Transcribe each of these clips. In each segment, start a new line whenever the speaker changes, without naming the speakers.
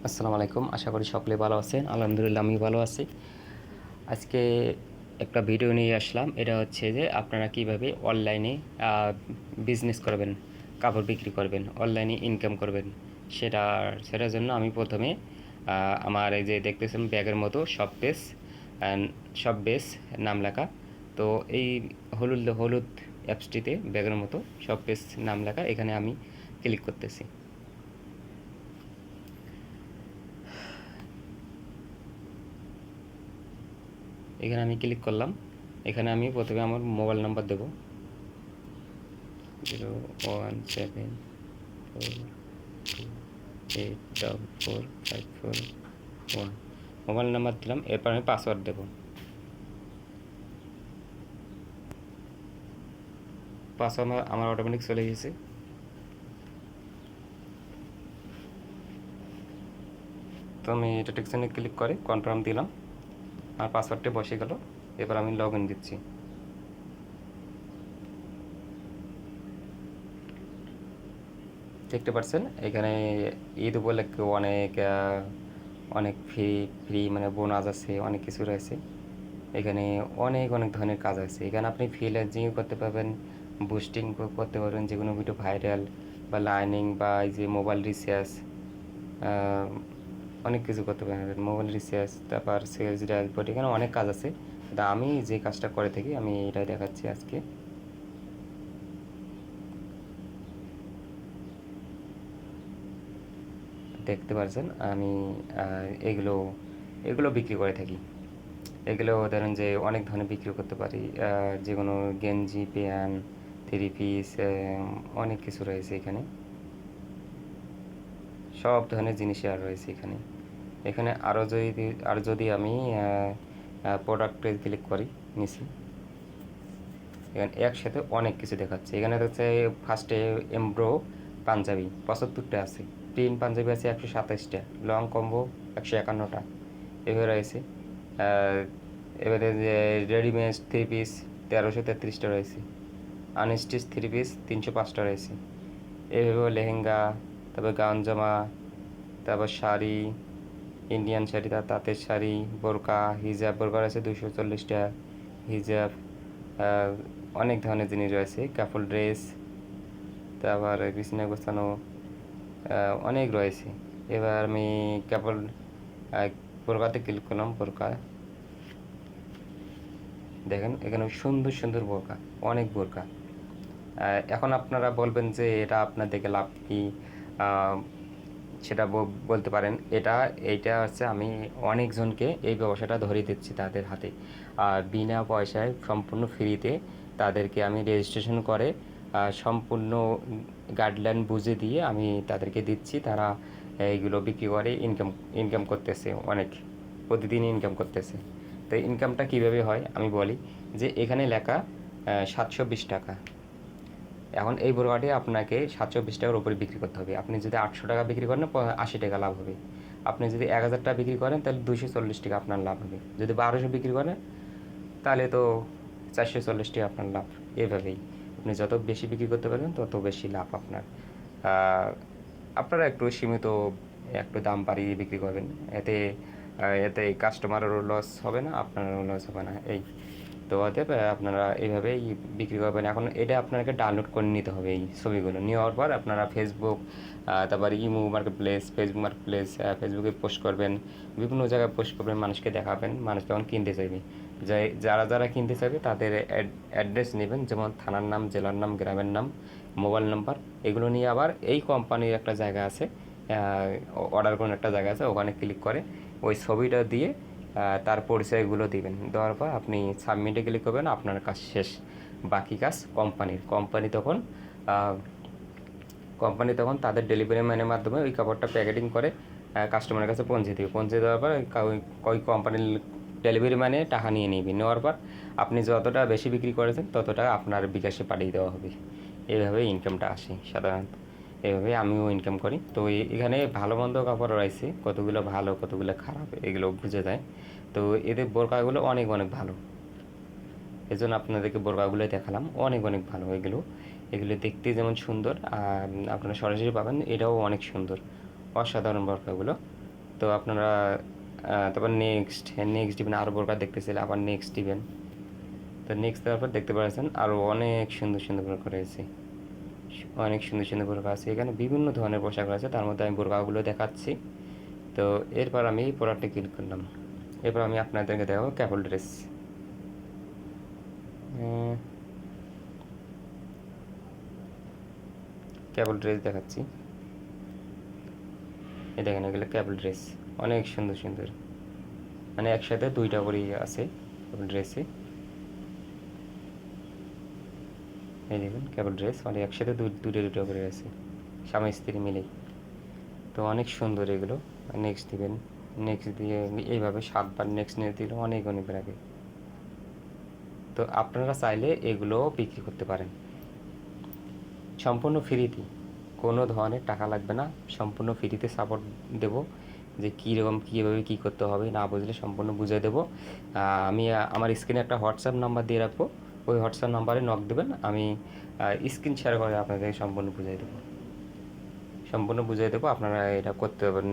আসসালামু আলাইকুম। আশা করি সকলে ভালো আছেন। আলহামদুলিল্লাহ আমি ভালো আছি। আজকে একটা ভিডিও নিয়ে আসলাম। এটা হচ্ছে যে আপনারা কিভাবে অনলাইনে আ বিজনেস করবেন, কাপড় বিক্রি করবেন, অনলাইনে ইনকাম করবেন। সেটার জন্য আমি ১ম এ আমার এই যে দেখতেছেন ব্যাগের মতো শপ বেস নাম লেখা। তো এই হলুদ হলুদ অ্যাপসটিতে ব্যাগের মতো শপ বেস নাম লেখা, এখানে আমি ক্লিক করতেছি। এখানে আমি ক্লিক করলাম। এখানে আমি প্রথমে আমার মোবাইল নাম্বার দেবো 01742884451। মোবাইল নাম্বার দিলাম, এরপর আমি পাসওয়ার্ড দেবো। পাসওয়ার্ড আমার অটোমেটিক চলে গেছে। তো আমি এটা টেক্সনে ক্লিক করে কনফার্ম দিলাম, আর পাসওয়ার্ডটা বসে গেল। এবার আমি লগ ইন দিচ্ছি। দেখতে পাচ্ছেন এখানে ঈদ উপলক্ষে অনেক ফ্রি ফ্রি মানে বোনাস আছে, অনেক কিছু রয়েছে। এখানে অনেক অনেক ধরনের কাজ আছে। এখানে আপনি ফ্রিল্যান্সিংও করতে পারবেন, বুস্টিং করতে পারবেন, যে কোনো ভিডিও ভাইরাল বা লার্নিং বা এই যে মোবাইল রিসার্চ, অনেক কিছু করতে পারবেন। মোবাইল রিসার্চ, তারপর সেলস ড্যাশবোর্ড, এখানে অনেক কাজ আছে। তা আমি যে কাজটা করে থাকি আমি এটাই দেখাচ্ছি আজকে। দেখতে পাচ্ছেন আমি এগুলো এগুলো বিক্রি করে থাকি। এগুলো ধরেন যে অনেক ধরনের বিক্রি করতে পারি, যে কোনো গেঞ্জি, প্যান্ট, থ্রি পিস, অনেক কিছু রয়েছে এখানে। সব ধরনের জিনিসই আর রয়েছে এখানে। এখানে আরও যদি আমি প্রোডাক্টে ক্লিক করি নিচে, এখানে একসাথে অনেক কিছু দেখাচ্ছে। এখানে হচ্ছে ফার্স্টে এমব্রো পাঞ্জাবি ৭৫টা আছে, প্রিন্ট পাঞ্জাবি আছে ১২৭টা, লং কম্বো ১৫১টা, এভাবে রয়েছে। এবারে যে রেডিমেড থ্রি পিস ১৩৩৩টা রয়েছে, আনস্টিচ থ্রি পিস ৩০৫টা রয়েছে। এভাবে লেহেঙ্গা, তারপর গাউন জামা, তারপর শাড়ি, ইন্ডিয়ান শাড়ি, তাঁতের শাড়ি, বোরকা, হিজাব, বোরকা রয়েছে ২৪০টা, হিজাব, অনেক ধরনের জিনিস রয়েছে, কাপড় ড্রেস, তারপর বিছানায় গোছানো, অনেক রয়েছে। এবার আমি কাপড় বোরকাতে ক্লিক করলাম। বোরকা দেখেন এখানে সুন্দর সুন্দর বোরকা, অনেক বোরকা। এখন আপনারা বলবেন যে এটা আপনার দেখে লাভ কি, সেটা বলতে পারেন। এইটা হচ্ছে আমি অনেকজনকে এই ব্যবসাটা ধরিয়ে দিচ্ছি তাদের হাতে, আর বিনা পয়সায় সম্পূর্ণ ফ্রিতে তাদেরকে আমি রেজিস্ট্রেশন করে সম্পূর্ণ গাইডলাইন বুঝে দিয়ে আমি তাদেরকে দিচ্ছি। তারা এইগুলো বিক্রি করে ইনকাম করতেছে, অনেক প্রতিদিন ইনকাম করতেছে। তো ইনকামটা কীভাবে হয় আমি বলি, যে এখানে লেখা 720 টাকা। এখন এই বোরকাটি আপনাকে 720 টাকার উপরে বিক্রি করতে হবে। আপনি যদি 800 টাকা বিক্রি করেন 80 টাকা লাভ হবে। আপনি যদি 1000 টাকা বিক্রি করেন তাহলে 240 টাকা আপনার লাভ হবে। যদি 1200 বিক্রি করেন তাহলে তো 440 টাকা আপনার লাভ। এভাবেই আপনি যত বেশি বিক্রি করতে পারবেন তত বেশি লাভ আপনার। আপনারা একটু দাম বাড়িয়ে বিক্রি করবেন, এতে এতে কাস্টমারেরও লস হবে না, আপনারও লস হবে না। তো অতএব আপনারা এইভাবেই বিক্রি করবেন। এখন এটা আপনাকে ডাউনলোড করে নিতে হবে। এই ছবিগুলো নেওয়ার পর আপনারা ফেসবুক, তারপর ফেসবুকে ফেসবুকে পোস্ট করবেন, বিভিন্ন জায়গায় পোস্ট করবেন, মানুষকে দেখাবেন, মানুষ তখন কিনতে চাইবে। যারা যারা কিনতে চাইবে তাদের অ্যাড্রেস নেবেন, যেমন থানার নাম, জেলার নাম, গ্রামের নাম, মোবাইল নাম্বার, এগুলো নিয়ে আবার এই কোম্পানির একটা জায়গা আছে, অর্ডার করার একটা জায়গা আছে, ওখানে ক্লিক করে ওই ছবিটা দিয়ে তার পরিচয়গুলো দিবেন। দেওয়ার পর আপনি সাবমিটে ক্লিক করবেন, আপনার কাজ শেষ। বাকি কাজ কোম্পানি তখন তাদের ডেলিভারি ম্যানের মাধ্যমে ওই কাপড়টা প্যাকেটিং করে কাস্টমারের কাছে পৌঁছে দেবে। পৌঁছে দেওয়ার পর ওই কোম্পানির ডেলিভারি ম্যানে টাকা নিয়ে নেবে। নেওয়ার পর আপনি যতটা বেশি বিক্রি করেছেন তত টাকা আপনার বিকাশে পাঠিয়ে দেওয়া হবে। এইভাবে ইনকামটা আসে সাধারণত। এভাবে আমিও ইনকাম করি। তো এখানে ভালো মন্দ কাপড় রয়েছে, কতগুলো ভালো কতগুলো খারাপ এগুলো বুঝে যায়। তো এদের বোরকাগুলো অনেক অনেক ভালো, এজন্য আপনাদেরকে বোরকাগুলোই দেখালাম। অনেক অনেক ভালো এগুলো দেখতে যেমন সুন্দর, আপনারা সরাসরি পাবেন, এটাও অনেক সুন্দর, অসাধারণ বোরকাগুলো। তো আপনারা তারপর নেক্সট দিবেন, আরও বোরকা দেখতেছিলে আবার নেক্সট দিবেন। তো নেক্সট দেওয়ার পর দেখতে পাচ্ছেন আরও অনেক সুন্দর সুন্দর বোরকা রয়েছে, অনেক সুন্দর সুন্দর বোরকা আছে। এখানে বিভিন্ন ধরনের পোশাক আছে, তার মধ্যে আমি বোরকাগুলো দেখাচ্ছি। তো এরপর আমি প্রোডাক্টে ক্লিক করলাম। এরপর আমি আপনাদেরকে দেখাবো ক্যাপল ড্রেস। ক্যাপল ড্রেস দেখাচ্ছি, এই দেখেন এগুলো ক্যাপল ড্রেস, অনেক সুন্দর সুন্দর, মানে একসাথে দুইটা করে আছে ক্যাপল ড্রেসে। এই দেখুন ক্যাপল ড্রেস মানে একসাথে দুটো করে আছে, স্বামী স্ত্রী মিলেই। তো অনেক সুন্দর এগুলো। নেক্সট দিবেন, নেক্সট দিয়ে এইভাবে 7বার নেক্সট নিয়ে দিলে অনেক আগে। তো আপনারা চাইলে এগুলো বিক্রি করতে পারেন সম্পূর্ণ ফ্রিতে, কোনো ধরনের টাকা লাগবে না, সম্পূর্ণ ফ্রিতে সাপোর্ট দেব, যে কীরকম কীভাবে কী করতে হবে না বুঝলে সম্পূর্ণ বুঝিয়ে দেবো। আমি আমার স্ক্রিনে একটা হোয়াটসঅ্যাপ নাম্বার দিয়ে রাখবো, ওই হোয়াটসঅ্যাপ নাম্বারে নক দেবেন, আমি স্ক্রিন শেয়ার করে আপনাদের সম্পূর্ণ বুঝিয়ে দেবো, আপনারা এটা করতে পারবেন,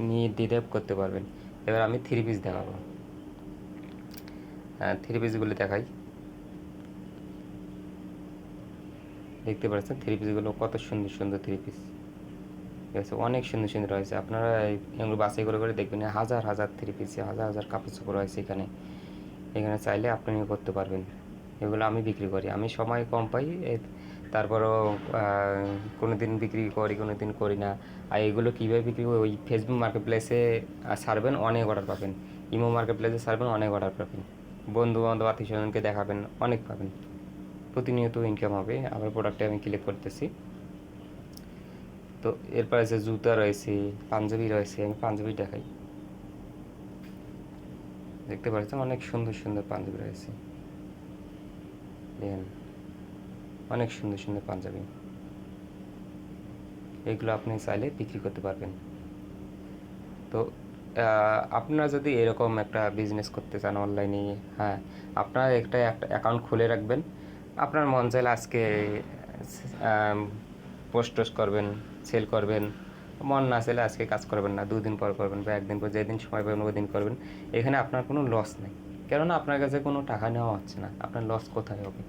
নির্দ্বিধায় করতে পারবেন। এবার আমি 3 পিস দেখাবো, 3 পিসগুলো দেখাই। দেখতে পাচ্ছেন 3 পিসগুলো কত সুন্দর সুন্দর 3 পিস, ঠিক আছে, অনেক সুন্দর সুন্দর রয়েছে। আপনারা এগুলো বাছাই করে দেখবেন, হাজার হাজার 3 পিসে হাজার হাজার কাপড় চোপড় রয়েছে এখানে চাইলে আপনি করতে পারবেন। এগুলো আমি বিক্রি করি, আমি সময় কম পাই, তারপরও কোনো দিন বিক্রি করি, কোনো দিন করি না। আর এগুলো কীভাবে বিক্রি করি, ওই ফেসবুক মার্কেট প্লেসে সারবেন, অনেক অর্ডার পাবেন, ইমো মার্কেট প্লেসে সারবেন, অনেক অর্ডার পাবেন, বন্ধু বান্ধব আত্মীয় স্বজনকে দেখাবেন, অনেক পাবেন, প্রতিনিয়ত ইনকাম হবে। আবার প্রোডাক্টে আমি ক্লিক করতেছি। তো এরপর আছে জুতা রয়েছে, পাঞ্জাবি রয়েছে, আমি পাঞ্জাবি দেখাই। দেখতে পাচ্ছেন অনেক সুন্দর সুন্দর পাঞ্জাবি রয়েছে, দেখেন অনেক সুন্দর সুন্দর পাঞ্জাবি, এগুলো আপনি চাইলে বিক্রি করতে পারবেন। তো আপনারা যদি এরকম একটা বিজনেস করতে চান অনলাইনে, হ্যাঁ, আপনারা একটা অ্যাকাউন্ট খুলে রাখবেন। আপনার মন চাইলে আজকে পোস্ট করবেন, সেল করবেন, মন না চাইলে আজকে কাজ করবেন না, 2 দিন পর করবেন বা 1 দিন পর, যেদিন সময় পাবেন ওই দিন করবেন। এখানে আপনার কোনো লস নেই, কেননা আপনার কাছে কোনো টাকা নেওয়া হচ্ছে না, আপনার লস কোথায় হবে?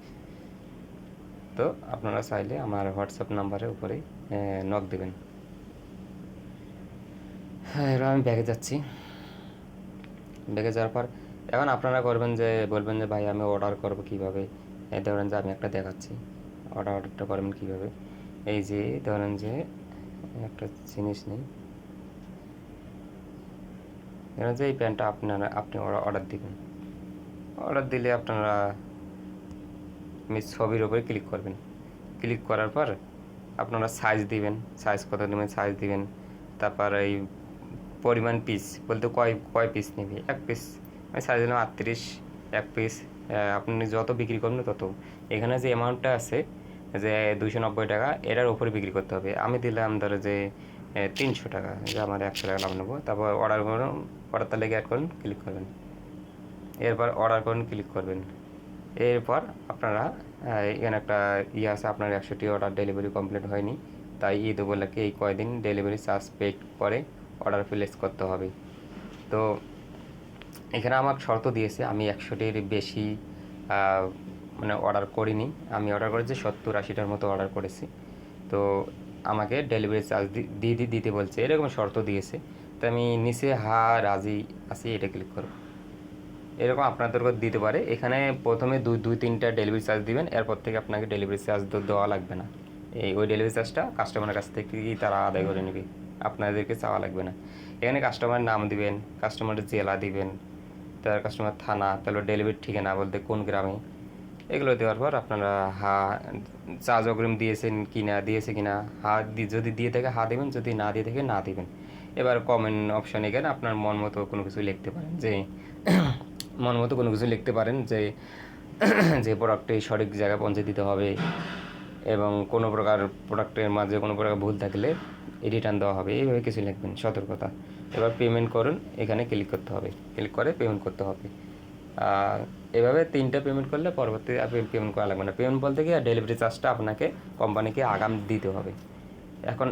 তো আপনারা চাইলে আমার হোয়াটসঅ্যাপ নাম্বারের উপরে নক দেবেন। হ্যাঁ, এবার আমি ব্যাগে যাচ্ছি। ব্যাগে যাওয়ার পর এখন আপনারা করবেন যে, বলবেন যে ভাই আমি অর্ডার করব কীভাবে। ধরেন যে আমি একটা দেখাচ্ছি, অর্ডারটা করবেন কীভাবে। এই যে ধরেন যে একটা জিনিস নেই, ধরেন যে এই প্যান্টটা আপনি অর্ডার দিবেন। অর্ডার দিলে আপনারা ছবির উপরে ক্লিক করবেন, ক্লিক করার পর আপনারা সাইজ দিবেন, সাইজ কত নেবেন সাইজ দিবেন। তারপর এই পরিমাণ পিস বলতে কয় পিস নেবে, 1 পিস, আমি সাইজ দিলাম 38, 1 পিস। আপনি যত বিক্রি করবেন তত। এখানে যে অ্যামাউন্টটা আছে যে 290 টাকা, এটার উপরে বিক্রি করতে হবে। আমি দিলাম ধরো যে 300 টাকা, যে আমার 100 টাকা লাভ নেবো। তারপর অর্ডার করুন, অর্ডারটা লেগে অ্যাড করুন, ক্লিক করবেন। এরপর অর্ডার করুন, ক্লিক করবেন। এরপর আপনারা এখানে একটা আছে, আপনার 100টি অর্ডার ডেলিভারি কমপ্লিট হয়নি, তাই ঈদ উপলক্ষে এই কয়দিন ডেলিভারি চার্জ পে করে অর্ডার প্লেস করতে হবে। তো এখানে আমার শর্ত দিয়েছে, আমি 100টির বেশি মানে অর্ডার করিনি, আমি অর্ডার করেছি 70-80টার মতো অর্ডার করেছি। তো আমাকে ডেলিভারি চার্জ দিতে বলছে, এরকম শর্ত দিয়েছে। তো আমি নিচে রাজি আছি, এটা ক্লিক করব। এরকম আপনাদেরকে দিতে পারে। এখানে প্রথমে 2-3টা ডেলিভারি চার্জ দিবেন, এরপর থেকে আপনাকে ডেলিভারি চার্জ দেওয়া লাগবে না। ওই ডেলিভারি চার্জটা কাস্টমারের কাছ থেকেই তারা আদায় করে নেবে, আপনাদেরকে চাওয়া লাগবে না। এখানে কাস্টমারের নাম দিবেন, কাস্টমারের জেলা দিবেন, তার কাস্টমার থানা, তাহলে ডেলিভারি ঠিকানা বলতে কোন গ্রামে, এগুলো দেওয়ার পর আপনারা চার্জ অগ্রিম দিয়েছে কিনা, যদি দিয়ে থাকে দেবেন, যদি না দিয়ে থাকে না দিবেন। এবার কমেন্ট অপশান, এখানে আপনার মন মতো কোনো কিছু লিখতে পারেন, যে যে প্রোডাক্টে সঠিক জায়গায় পৌঁছে দিতে হবে, এবং কোনো প্রকার প্রোডাক্টের মাঝে কোনো প্রকার ভুল থাকলে রিটার্ন দেওয়া হবে, এইভাবে কিছু লিখবেন, সতর্কতা। এবার পেমেন্ট করুন, এখানে ক্লিক করতে হবে, ক্লিক করে পেমেন্ট করতে হবে। এভাবে 3টা পেমেন্ট করলে পরবর্তী পেমেন্ট করা লাগবে না। পেমেন্ট বলতে কি, ডেলিভারি চার্জটা আপনাকে কোম্পানিকে আগাম দিতে হবে। এখন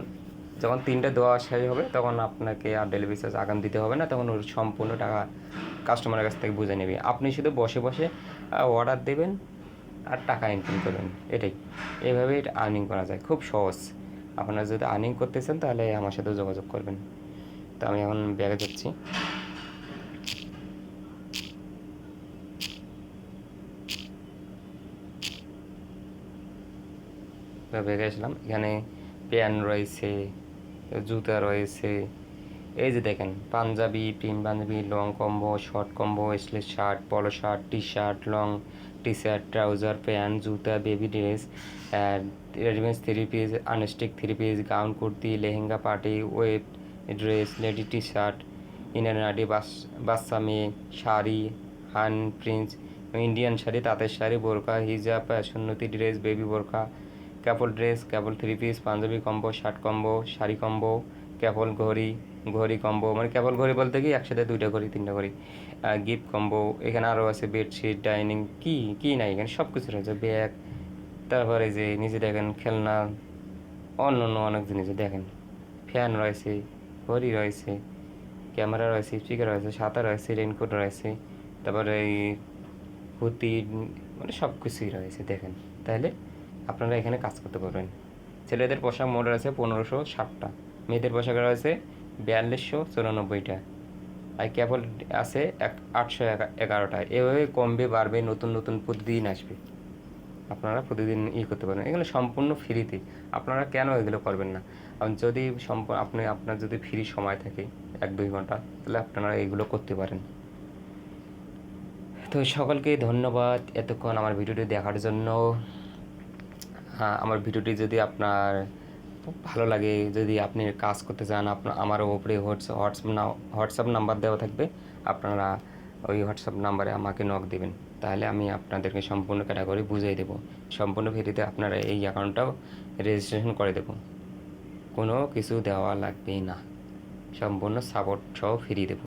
যখন 3টা দেওয়া শেষ হবে তখন আপনাকে আর ডেলিভারি চার্জ আগাম দিতে হবে না, তখন ওর সম্পূর্ণ টাকা কাস্টমারের কাছ থেকে বুঝে নেবে। আপনি শুধু বসে বসে অর্ডার দেবেন আর টাকা ইনকাম করবেন, এটাই। এইভাবেই আর্নিং করা যায়, খুব সহজ। আপনারা যদি আর্নিং করতে চান তাহলে আমার সাথে যোগাযোগ করবেন। তো আমি এখন ব্যাগে যাচ্ছি। ব্যাগে আসলাম, এখানে প্যান্ট রয়েছে, জুতা রয়েছে। এই যে দেখেন, panjabi, print panjabi, long combo, short combo, sleeve shirt, polo shirt, T shirt, long T shirt, trouser, pant, জুতা, বেবি ড্রেস, রেডিমেড 3 পিস, আনস্টিক 3 piece, gown, kurti, lehenga, party wear dress, lady T shirt, inner নাডি, বাচ্চা মেয়ে, sari, hand print, Indian sari, তাঁতের শাড়ি, বোরকা, হিজাব, সুন্নতি dress, baby বোরকা, couple dress, couple 3 piece, panjabi combo, shirt combo, sari combo, couple ঘড়ি, ঘড়ি কম্বো, মানে ক্যাপল ঘড়ি বলতে কি একসাথে 2টা ঘড়ি 3টা ঘড়ি, গিফট কম্বো। এখানে আরও আছে বেডশিট, ডাইনিং, কি নাই এখানে সব কিছু রয়েছে, ব্যাগ, তারপরে যে নিচে দেখেন খেলনা, অন্য অন্য অনেক জিনিস দেখেন, ফ্যান রয়েছে, ঘড়ি রয়েছে, ক্যামেরা রয়েছে, স্পিকার রয়েছে, ছাতা রয়েছে, রেনকোট রয়েছে, তারপরে এই হুতি, মানে সব কিছুই রয়েছে দেখেন। তাহলে আপনারা এখানে কাজ করতে পারবেন। ছেলেদের পোশাক মোট রয়েছে 1560টা, মেয়েদের পোশাক রয়েছে 4294টা, আর কেবল আছে 811টা। এভাবে কমবে বাড়বে, নতুন নতুন প্রতিদিন আসবে, আপনারা প্রতিদিন করতে পারবেন। এগুলো সম্পূর্ণ ফ্রিতে, আপনারা কেন এগুলো করবেন না? যদি আপনার যদি ফ্রি সময় থাকে 1-2 ঘন্টা, তাহলে আপনারা এগুলো করতে পারেন। তো সকলকে ধন্যবাদ এতক্ষণ আমার ভিডিওটি দেখার জন্য। আমার ভিডিওটি যদি আপনার ভালো লাগে, যদি আপনি কাজ করতে চান, আমার উপরে হোয়াটসঅ্যাপ নাম্বার দেওয়া থাকবে, আপনারা ওই হোয়াটসঅ্যাপ নাম্বারে আমাকে নক দেবেন, তাহলে আমি আপনাদেরকে সম্পূর্ণ ক্যাটাগরি বুঝিয়ে দেবো। সম্পূর্ণ ফ্রিতে আপনারা এই অ্যাকাউন্টটাও রেজিস্ট্রেশন করে দেবো, কোনো কিছু দেওয়া লাগবে না, সম্পূর্ণ সাপোর্ট সহ ফ্রি দেবো।